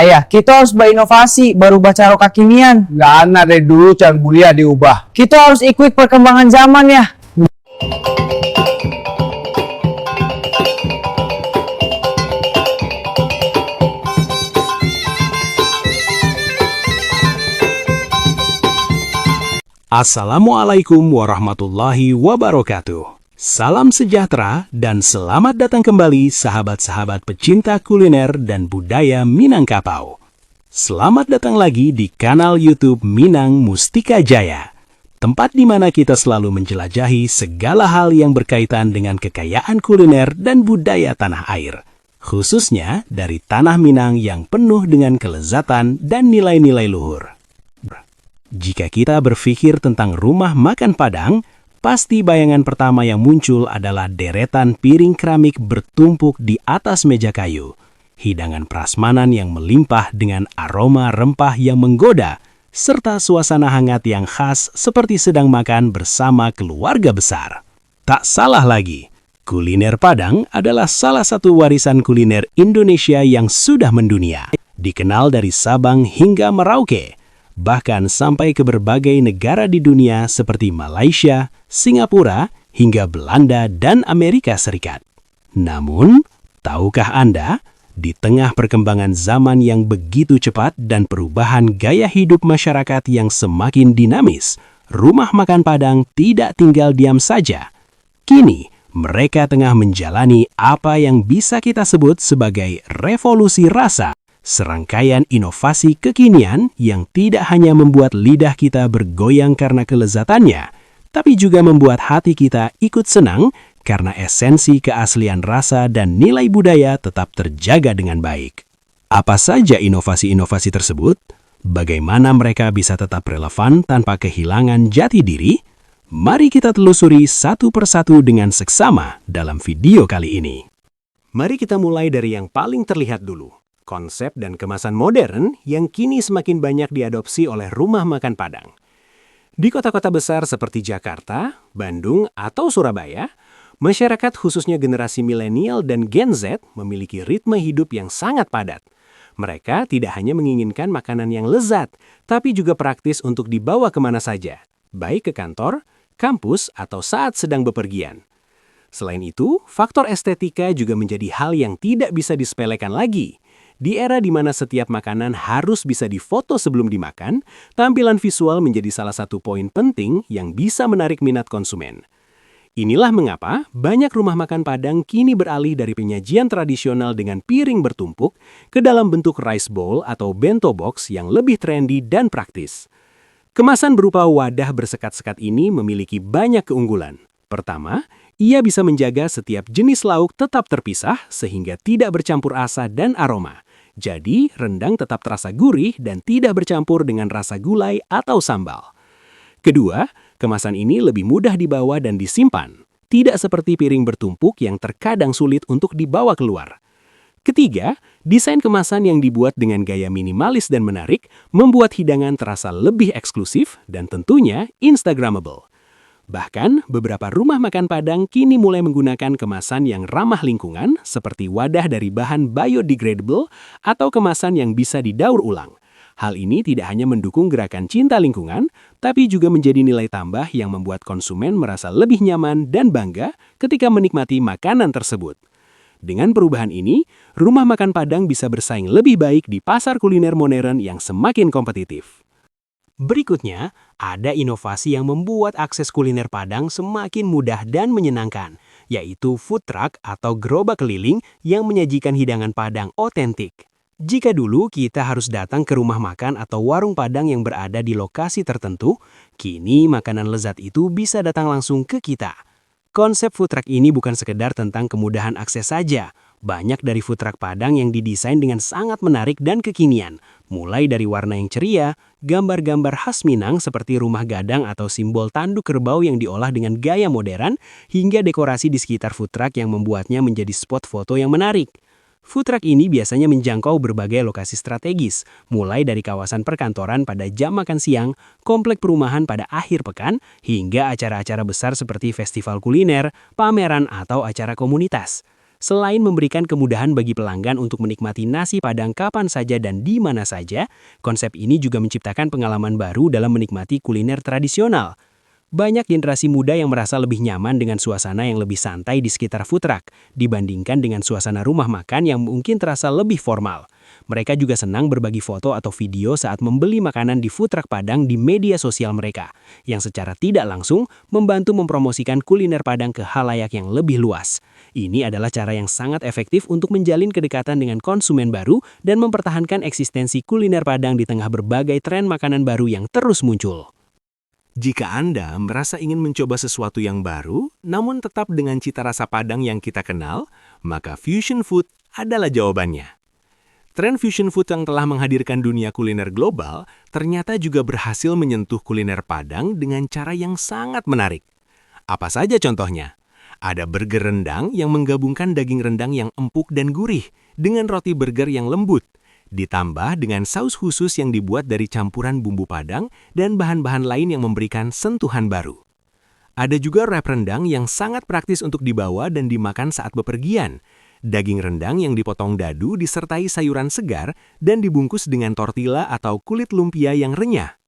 Jaya, kita harus berinovasi, baru baca cara kekinian. Nggak ada dari dulu cara mulia diubah. Kita harus ikut perkembangan zaman ya. Assalamualaikum warahmatullahi wabarakatuh. Salam sejahtera dan selamat datang kembali sahabat-sahabat pecinta kuliner dan budaya Minangkabau. Selamat datang lagi di kanal YouTube Minang Mustika Jaya, tempat di mana kita selalu menjelajahi segala hal yang berkaitan dengan kekayaan kuliner dan budaya tanah air, khususnya dari tanah Minang yang penuh dengan kelezatan dan nilai-nilai luhur. Jika kita berpikir tentang rumah makan Padang, pasti bayangan pertama yang muncul adalah deretan piring keramik bertumpuk di atas meja kayu, hidangan prasmanan yang melimpah dengan aroma rempah yang menggoda, serta suasana hangat yang khas seperti sedang makan bersama keluarga besar. Tak salah lagi, kuliner Padang adalah salah satu warisan kuliner Indonesia yang sudah mendunia, dikenal dari Sabang hingga Merauke, bahkan sampai ke berbagai negara di dunia seperti Malaysia, Singapura, hingga Belanda dan Amerika Serikat. Namun, tahukah Anda, di tengah perkembangan zaman yang begitu cepat dan perubahan gaya hidup masyarakat yang semakin dinamis, rumah makan Padang tidak tinggal diam saja. Kini, mereka tengah menjalani apa yang bisa kita sebut sebagai revolusi rasa. Serangkaian inovasi kekinian yang tidak hanya membuat lidah kita bergoyang karena kelezatannya, tapi juga membuat hati kita ikut senang karena esensi keaslian rasa dan nilai budaya tetap terjaga dengan baik. Apa saja inovasi-inovasi tersebut? Bagaimana mereka bisa tetap relevan tanpa kehilangan jati diri? Mari kita telusuri satu persatu dengan seksama dalam video kali ini. Mari kita mulai dari yang paling terlihat dulu. Konsep dan kemasan modern yang kini semakin banyak diadopsi oleh rumah makan Padang. Di kota-kota besar seperti Jakarta, Bandung, atau Surabaya, masyarakat khususnya generasi milenial dan Gen Z memiliki ritme hidup yang sangat padat. Mereka tidak hanya menginginkan makanan yang lezat, tapi juga praktis untuk dibawa kemana saja, baik ke kantor, kampus, atau saat sedang bepergian. Selain itu, faktor estetika juga menjadi hal yang tidak bisa disepelekan lagi. Di era di mana setiap makanan harus bisa difoto sebelum dimakan, tampilan visual menjadi salah satu poin penting yang bisa menarik minat konsumen. Inilah mengapa banyak rumah makan Padang kini beralih dari penyajian tradisional dengan piring bertumpuk ke dalam bentuk rice bowl atau bento box yang lebih trendy dan praktis. Kemasan berupa wadah bersekat-sekat ini memiliki banyak keunggulan. Pertama, ia bisa menjaga setiap jenis lauk tetap terpisah sehingga tidak bercampur asa dan aroma. Jadi, rendang tetap terasa gurih dan tidak bercampur dengan rasa gulai atau sambal. Kedua, kemasan ini lebih mudah dibawa dan disimpan, tidak seperti piring bertumpuk yang terkadang sulit untuk dibawa keluar. Ketiga, desain kemasan yang dibuat dengan gaya minimalis dan menarik membuat hidangan terasa lebih eksklusif dan tentunya Instagramable. Bahkan, beberapa rumah makan Padang kini mulai menggunakan kemasan yang ramah lingkungan seperti wadah dari bahan biodegradable atau kemasan yang bisa didaur ulang. Hal ini tidak hanya mendukung gerakan cinta lingkungan, tapi juga menjadi nilai tambah yang membuat konsumen merasa lebih nyaman dan bangga ketika menikmati makanan tersebut. Dengan perubahan ini, rumah makan Padang bisa bersaing lebih baik di pasar kuliner modern yang semakin kompetitif. Berikutnya, ada inovasi yang membuat akses kuliner Padang semakin mudah dan menyenangkan, yaitu food truck atau gerobak keliling yang menyajikan hidangan Padang otentik. Jika dulu kita harus datang ke rumah makan atau warung Padang yang berada di lokasi tertentu, kini makanan lezat itu bisa datang langsung ke kita. Konsep food truck ini bukan sekedar tentang kemudahan akses saja. Banyak dari food truck Padang yang didesain dengan sangat menarik dan kekinian, mulai dari warna yang ceria, gambar-gambar khas Minang seperti rumah gadang atau simbol tanduk kerbau yang diolah dengan gaya modern, hingga dekorasi di sekitar food truck yang membuatnya menjadi spot foto yang menarik. Food truck ini biasanya menjangkau berbagai lokasi strategis, mulai dari kawasan perkantoran pada jam makan siang, komplek perumahan pada akhir pekan, hingga acara-acara besar seperti festival kuliner, pameran, atau acara komunitas. Selain memberikan kemudahan bagi pelanggan untuk menikmati nasi Padang kapan saja dan di mana saja, konsep ini juga menciptakan pengalaman baru dalam menikmati kuliner tradisional. Banyak generasi muda yang merasa lebih nyaman dengan suasana yang lebih santai di sekitar food truck, dibandingkan dengan suasana rumah makan yang mungkin terasa lebih formal. Mereka juga senang berbagi foto atau video saat membeli makanan di food truck Padang di media sosial mereka, yang secara tidak langsung membantu mempromosikan kuliner Padang ke khalayak yang lebih luas. Ini adalah cara yang sangat efektif untuk menjalin kedekatan dengan konsumen baru dan mempertahankan eksistensi kuliner Padang di tengah berbagai tren makanan baru yang terus muncul. Jika Anda merasa ingin mencoba sesuatu yang baru, namun tetap dengan cita rasa Padang yang kita kenal, maka fusion food adalah jawabannya. Tren fusion food yang telah menghadirkan dunia kuliner global ternyata juga berhasil menyentuh kuliner Padang dengan cara yang sangat menarik. Apa saja contohnya? Ada burger rendang yang menggabungkan daging rendang yang empuk dan gurih dengan roti burger yang lembut, ditambah dengan saus khusus yang dibuat dari campuran bumbu Padang dan bahan-bahan lain yang memberikan sentuhan baru. Ada juga wrap rendang yang sangat praktis untuk dibawa dan dimakan saat bepergian. Daging rendang yang dipotong dadu disertai sayuran segar dan dibungkus dengan tortilla atau kulit lumpia yang renyah.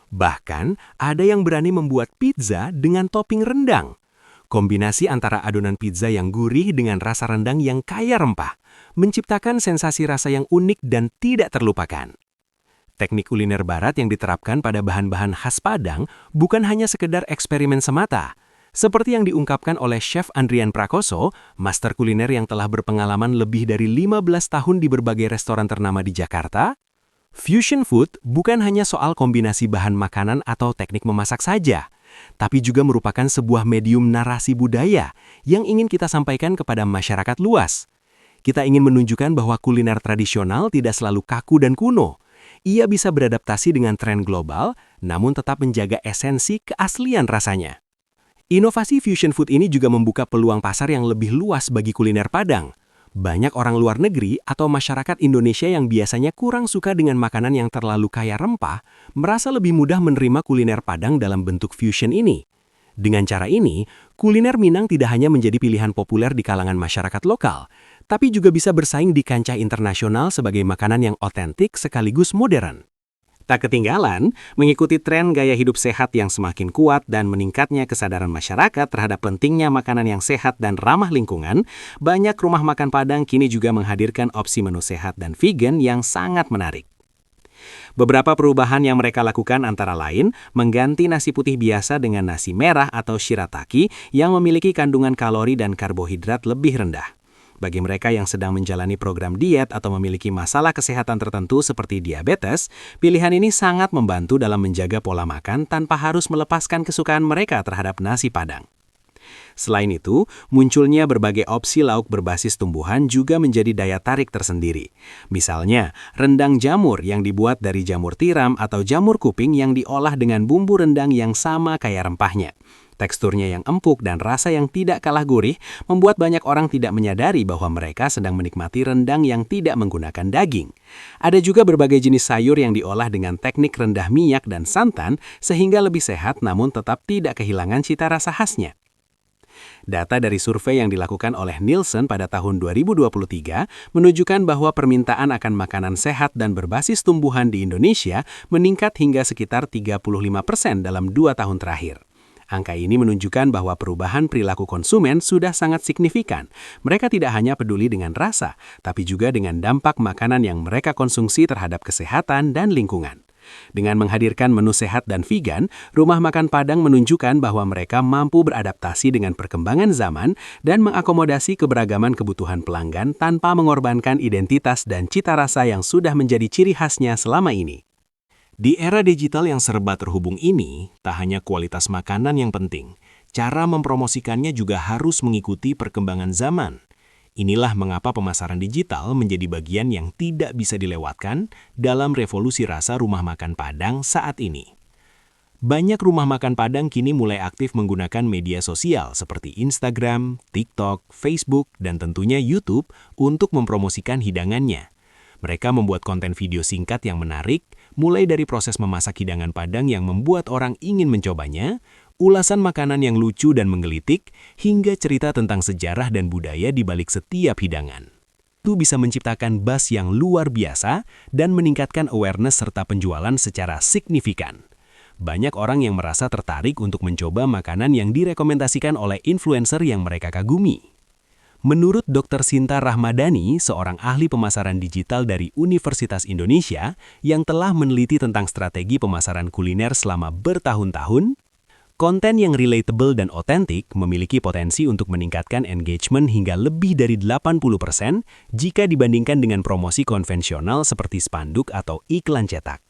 Bahkan, ada yang berani membuat pizza dengan topping rendang. Kombinasi antara adonan pizza yang gurih dengan rasa rendang yang kaya rempah menciptakan sensasi rasa yang unik dan tidak terlupakan. Teknik kuliner barat yang diterapkan pada bahan-bahan khas Padang bukan hanya sekedar eksperimen semata. Seperti yang diungkapkan oleh Chef Andrian Prakoso, master kuliner yang telah berpengalaman lebih dari 15 tahun di berbagai restoran ternama di Jakarta, fusion food bukan hanya soal kombinasi bahan makanan atau teknik memasak saja, tapi juga merupakan sebuah medium narasi budaya yang ingin kita sampaikan kepada masyarakat luas. Kita ingin menunjukkan bahwa kuliner tradisional tidak selalu kaku dan kuno. Ia bisa beradaptasi dengan tren global, namun tetap menjaga esensi keaslian rasanya. Inovasi fusion food ini juga membuka peluang pasar yang lebih luas bagi kuliner Padang. Banyak orang luar negeri atau masyarakat Indonesia yang biasanya kurang suka dengan makanan yang terlalu kaya rempah, merasa lebih mudah menerima kuliner Padang dalam bentuk fusion ini. Dengan cara ini, kuliner Minang tidak hanya menjadi pilihan populer di kalangan masyarakat lokal, tapi juga bisa bersaing di kancah internasional sebagai makanan yang otentik sekaligus modern. Tak ketinggalan, mengikuti tren gaya hidup sehat yang semakin kuat dan meningkatnya kesadaran masyarakat terhadap pentingnya makanan yang sehat dan ramah lingkungan, banyak rumah makan Padang kini juga menghadirkan opsi menu sehat dan vegan yang sangat menarik. Beberapa perubahan yang mereka lakukan antara lain mengganti nasi putih biasa dengan nasi merah atau shirataki yang memiliki kandungan kalori dan karbohidrat lebih rendah. Bagi mereka yang sedang menjalani program diet atau memiliki masalah kesehatan tertentu seperti diabetes, pilihan ini sangat membantu dalam menjaga pola makan tanpa harus melepaskan kesukaan mereka terhadap nasi Padang. Selain itu, munculnya berbagai opsi lauk berbasis tumbuhan juga menjadi daya tarik tersendiri. Misalnya, rendang jamur yang dibuat dari jamur tiram atau jamur kuping yang diolah dengan bumbu rendang yang sama kaya rempahnya. Teksturnya yang empuk dan rasa yang tidak kalah gurih membuat banyak orang tidak menyadari bahwa mereka sedang menikmati rendang yang tidak menggunakan daging. Ada juga berbagai jenis sayur yang diolah dengan teknik rendah minyak dan santan sehingga lebih sehat namun tetap tidak kehilangan cita rasa khasnya. Data dari survei yang dilakukan oleh Nielsen pada tahun 2023 menunjukkan bahwa permintaan akan makanan sehat dan berbasis tumbuhan di Indonesia meningkat hingga sekitar 35% dalam 2 tahun terakhir. Angka ini menunjukkan bahwa perubahan perilaku konsumen sudah sangat signifikan. Mereka tidak hanya peduli dengan rasa, tapi juga dengan dampak makanan yang mereka konsumsi terhadap kesehatan dan lingkungan. Dengan menghadirkan menu sehat dan vegan, rumah makan Padang menunjukkan bahwa mereka mampu beradaptasi dengan perkembangan zaman dan mengakomodasi keberagaman kebutuhan pelanggan tanpa mengorbankan identitas dan cita rasa yang sudah menjadi ciri khasnya selama ini. Di era digital yang serba terhubung ini, tak hanya kualitas makanan yang penting, cara mempromosikannya juga harus mengikuti perkembangan zaman. Inilah mengapa pemasaran digital menjadi bagian yang tidak bisa dilewatkan dalam revolusi rasa rumah makan Padang saat ini. Banyak rumah makan Padang kini mulai aktif menggunakan media sosial seperti Instagram, TikTok, Facebook, dan tentunya YouTube untuk mempromosikan hidangannya. Mereka membuat konten video singkat yang menarik, mulai dari proses memasak hidangan Padang yang membuat orang ingin mencobanya, ulasan makanan yang lucu dan menggelitik, hingga cerita tentang sejarah dan budaya di balik setiap hidangan. Itu bisa menciptakan buzz yang luar biasa dan meningkatkan awareness serta penjualan secara signifikan. Banyak orang yang merasa tertarik untuk mencoba makanan yang direkomendasikan oleh influencer yang mereka kagumi. Menurut Dr. Sinta Rahmadani, seorang ahli pemasaran digital dari Universitas Indonesia yang telah meneliti tentang strategi pemasaran kuliner selama bertahun-tahun, konten yang relatable dan otentik memiliki potensi untuk meningkatkan engagement hingga lebih dari 80% jika dibandingkan dengan promosi konvensional seperti spanduk atau iklan cetak.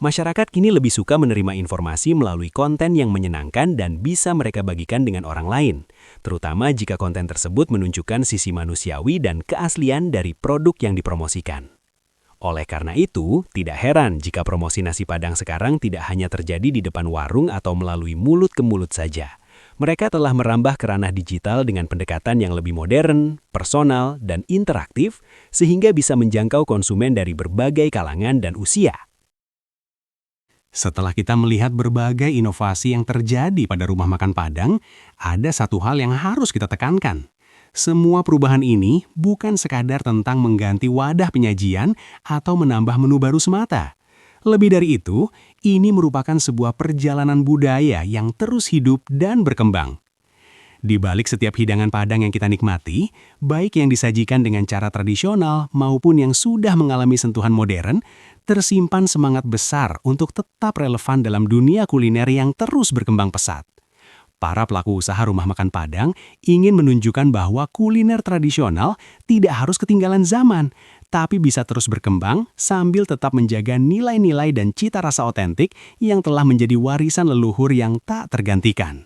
Masyarakat kini lebih suka menerima informasi melalui konten yang menyenangkan dan bisa mereka bagikan dengan orang lain, terutama jika konten tersebut menunjukkan sisi manusiawi dan keaslian dari produk yang dipromosikan. Oleh karena itu, tidak heran jika promosi nasi Padang sekarang tidak hanya terjadi di depan warung atau melalui mulut ke mulut saja. Mereka telah merambah ke ranah digital dengan pendekatan yang lebih modern, personal, dan interaktif, sehingga bisa menjangkau konsumen dari berbagai kalangan dan usia. Setelah kita melihat berbagai inovasi yang terjadi pada rumah makan Padang, ada satu hal yang harus kita tekankan. Semua perubahan ini bukan sekadar tentang mengganti wadah penyajian atau menambah menu baru semata. Lebih dari itu, ini merupakan sebuah perjalanan budaya yang terus hidup dan berkembang. Di balik setiap hidangan Padang yang kita nikmati, baik yang disajikan dengan cara tradisional maupun yang sudah mengalami sentuhan modern, tersimpan semangat besar untuk tetap relevan dalam dunia kuliner yang terus berkembang pesat. Para pelaku usaha rumah makan Padang ingin menunjukkan bahwa kuliner tradisional tidak harus ketinggalan zaman, tapi bisa terus berkembang sambil tetap menjaga nilai-nilai dan cita rasa otentik yang telah menjadi warisan leluhur yang tak tergantikan.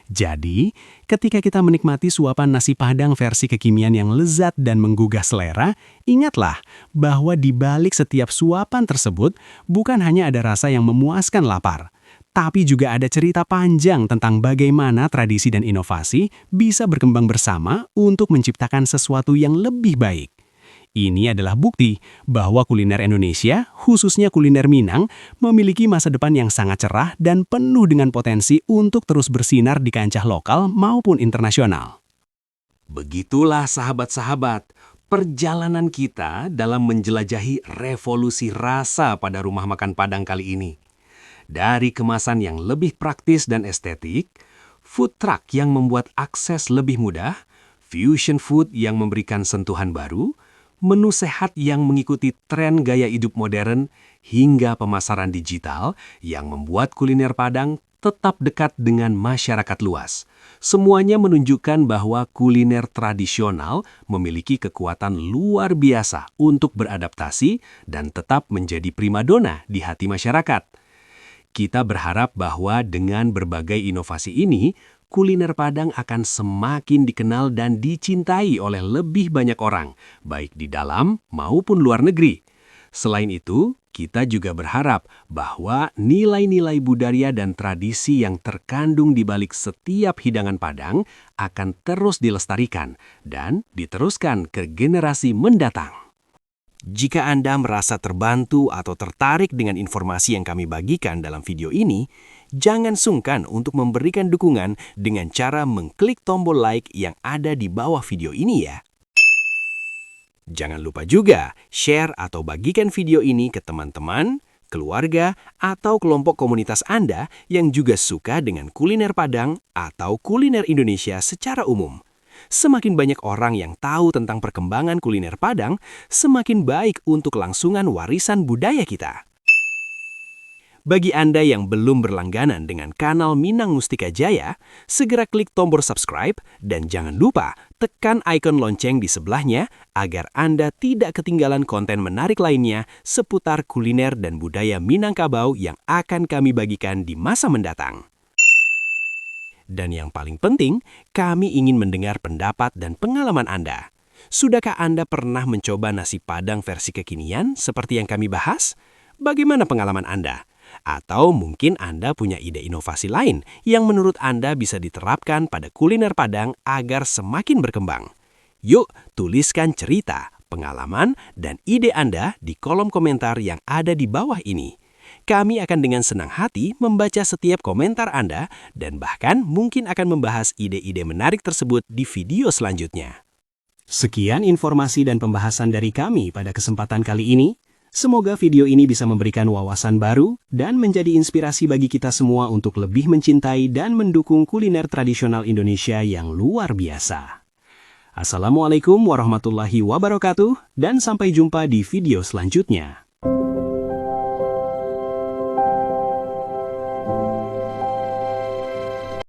Jadi, ketika kita menikmati suapan nasi Padang versi kekinian yang lezat dan menggugah selera, ingatlah bahwa di balik setiap suapan tersebut bukan hanya ada rasa yang memuaskan lapar, tapi juga ada cerita panjang tentang bagaimana tradisi dan inovasi bisa berkembang bersama untuk menciptakan sesuatu yang lebih baik. Ini adalah bukti bahwa kuliner Indonesia, khususnya kuliner Minang, memiliki masa depan yang sangat cerah dan penuh dengan potensi untuk terus bersinar di kancah lokal maupun internasional. Begitulah sahabat-sahabat, perjalanan kita dalam menjelajahi revolusi rasa pada rumah makan Padang kali ini. Dari kemasan yang lebih praktis dan estetik, food truck yang membuat akses lebih mudah, fusion food yang memberikan sentuhan baru, menu sehat yang mengikuti tren gaya hidup modern, hingga pemasaran digital yang membuat kuliner Padang tetap dekat dengan masyarakat luas. Semuanya menunjukkan bahwa kuliner tradisional memiliki kekuatan luar biasa untuk beradaptasi dan tetap menjadi primadona di hati masyarakat. Kita berharap bahwa dengan berbagai inovasi ini, kuliner Padang akan semakin dikenal dan dicintai oleh lebih banyak orang, baik di dalam maupun luar negeri. Selain itu, kita juga berharap bahwa nilai-nilai budaya dan tradisi yang terkandung di balik setiap hidangan Padang akan terus dilestarikan dan diteruskan ke generasi mendatang. Jika Anda merasa terbantu atau tertarik dengan informasi yang kami bagikan dalam video ini, jangan sungkan untuk memberikan dukungan dengan cara mengklik tombol like yang ada di bawah video ini ya. Jangan lupa juga share atau bagikan video ini ke teman-teman, keluarga, atau kelompok komunitas Anda yang juga suka dengan kuliner Padang atau kuliner Indonesia secara umum. Semakin banyak orang yang tahu tentang perkembangan kuliner Padang, semakin baik untuk kelangsungan warisan budaya kita. Bagi Anda yang belum berlangganan dengan kanal Minang Mustika Jaya, segera klik tombol subscribe dan jangan lupa tekan ikon lonceng di sebelahnya agar Anda tidak ketinggalan konten menarik lainnya seputar kuliner dan budaya Minangkabau yang akan kami bagikan di masa mendatang. Dan yang paling penting, kami ingin mendengar pendapat dan pengalaman Anda. Sudahkah Anda pernah mencoba nasi Padang versi kekinian seperti yang kami bahas? Bagaimana pengalaman Anda? Atau mungkin Anda punya ide inovasi lain yang menurut Anda bisa diterapkan pada kuliner Padang agar semakin berkembang. Yuk, tuliskan cerita, pengalaman, dan ide Anda di kolom komentar yang ada di bawah ini. Kami akan dengan senang hati membaca setiap komentar Anda dan bahkan mungkin akan membahas ide-ide menarik tersebut di video selanjutnya. Sekian informasi dan pembahasan dari kami pada kesempatan kali ini. Semoga video ini bisa memberikan wawasan baru dan menjadi inspirasi bagi kita semua untuk lebih mencintai dan mendukung kuliner tradisional Indonesia yang luar biasa. Assalamualaikum warahmatullahi wabarakatuh dan sampai jumpa di video selanjutnya.